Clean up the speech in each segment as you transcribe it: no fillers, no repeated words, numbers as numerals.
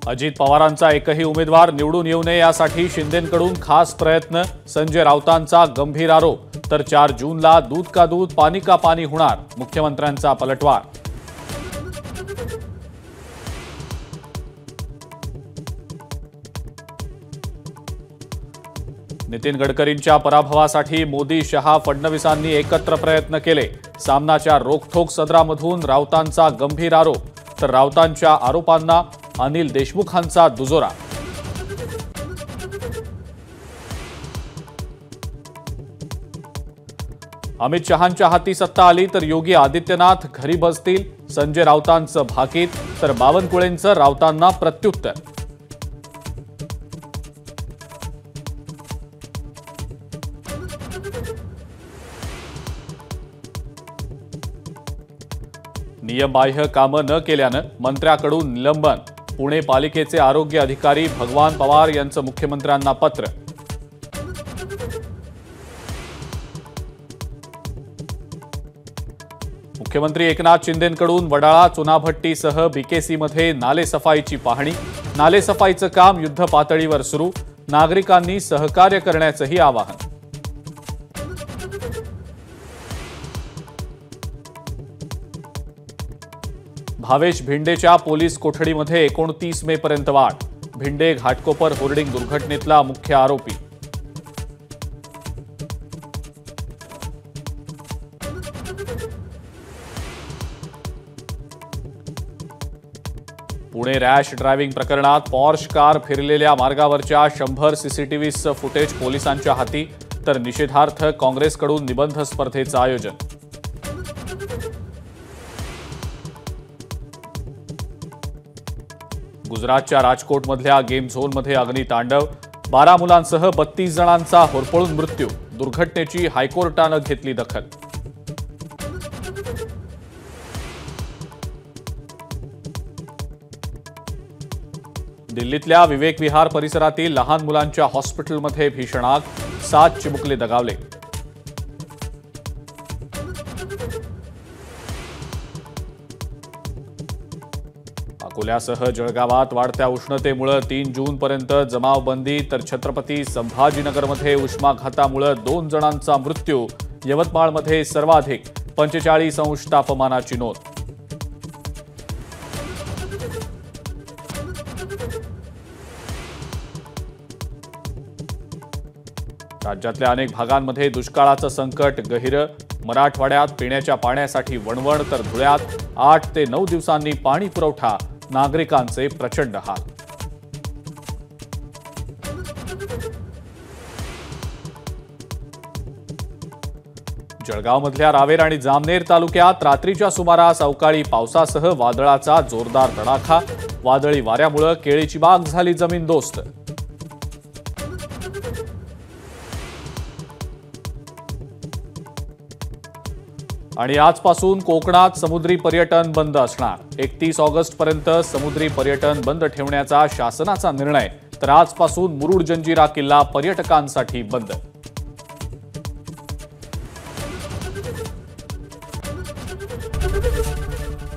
अजित पवारांचा एकही उमेदवार निवडून येऊ नये यासाठी शिंदेंकडून खास प्रयत्न, संजय राऊतांचा गंभीर आरोप। तर 4 जूनला दूध का दूध पानी का पानी होणार, मुख्यमंत्र्यांचा पलटवार। नितीन गडकरींच्या पराभवासाठी मोदी, शहा, फडणवीसांनी एकत्र प्रयत्न केले। सामनाच्या रोखठोक सदरामधून राऊतांचा गंभीर आरोप, तर राऊतांच्या आरोपांना अनिल देशमुखांचा दुजोरा। अमित शहांच्या हाती सत्ता आली तर योगी आदित्यनाथ घरी बसतील, संजय राऊतांचं भाकीत, तर बावनकुळेंचं राऊतांना प्रत्युत्तर। नियमबाह्य कामं न केल्यानं मंत्र्याकडून निलंबन, पुणे पालिकेचे आरोग्य अधिकारी भगवान पवार यांचं मुख्यमंत्र्यांना पत्र। मुख्यमंत्री एकनाथ शिंदेंकडून वडाळा, चुनाभट्टीसह बीकेसीमध्ये नालेसफाईची पाहणी, नालेसफाईचं काम युद्ध पातळीवर सुरू, नागरिकांनी सहकार्य करण्याचंही आवाहन। भावेश भिंडेच्या पोलीस कोठडीमध्ये 29 मे पर्यंत वाढ, भिंडे घाटकोपर होर्डिंग दुर्घटनेतला मुख्य आरोपी। पुणे रॅश ड्रायव्हिंग प्रकरणात पॉर्श कार फिरलेल्या मार्गावरच्या 100 सीसीटीव्हीचं फुटेज पोलिसांच्या हाती, तर निषेधार्थ काँग्रेसकडून निबंध स्पर्धेचं आयोजन। गुजरातच्या राजकोटमधल्या गेम झोनमध्ये अग्नितांडव, 12 मुलांसह 32 जणांचा होरपळून मृत्यू, दुर्घटनेची हायकोर्टानं घेतली दखल। दिल्लीतल्या विवेक विहार परिसरातील लहान मुलांच्या हॉस्पिटलमध्ये भीषण आग, 7 चिमुकले दगावले। अकोल्यासह जळगावात वाढत्या उष्णतेमुळे 3 जूनपर्यंत जमावबंदी, तर छत्रपती संभाजीनगरमध्ये उष्माघातामुळे 2 जणांचा मृत्यू, यवतमाळमध्ये सर्वाधिक 45 अंश तापमानाची नोंद। राज्यातल्या अनेक भागांमध्ये दुष्काळाचं संकट गहिरं, मराठवाड्यात पिण्याच्या पाण्यासाठी वणवण, तर धुळ्यात 8 ते 9 दिवसांनी पाणी पुरवठा, नागरिकांचे प्रचंड हाल। जळगावमधल्या रावेर आणि जामनेर तालुक्यात रात्रीच्या सुमारास अवकाळी पावसासह वादळाचा जोरदार तडाखा, वादळी वाऱ्यामुळे केळीची बाग झाली जमीनदोस्त। आणि आजपासून कोकणात समुद्री पर्यटन बंद असणार, 31 ऑगस्टपर्यंत समुद्री पर्यटन बंद ठेवण्याचा शासनाचा निर्णय, तर आजपासून मुरुड जंजिरा किल्ला पर्यटकांसाठी बंद।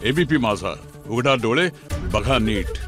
एबीपी माझा, उघडा डोळे बघा नीट।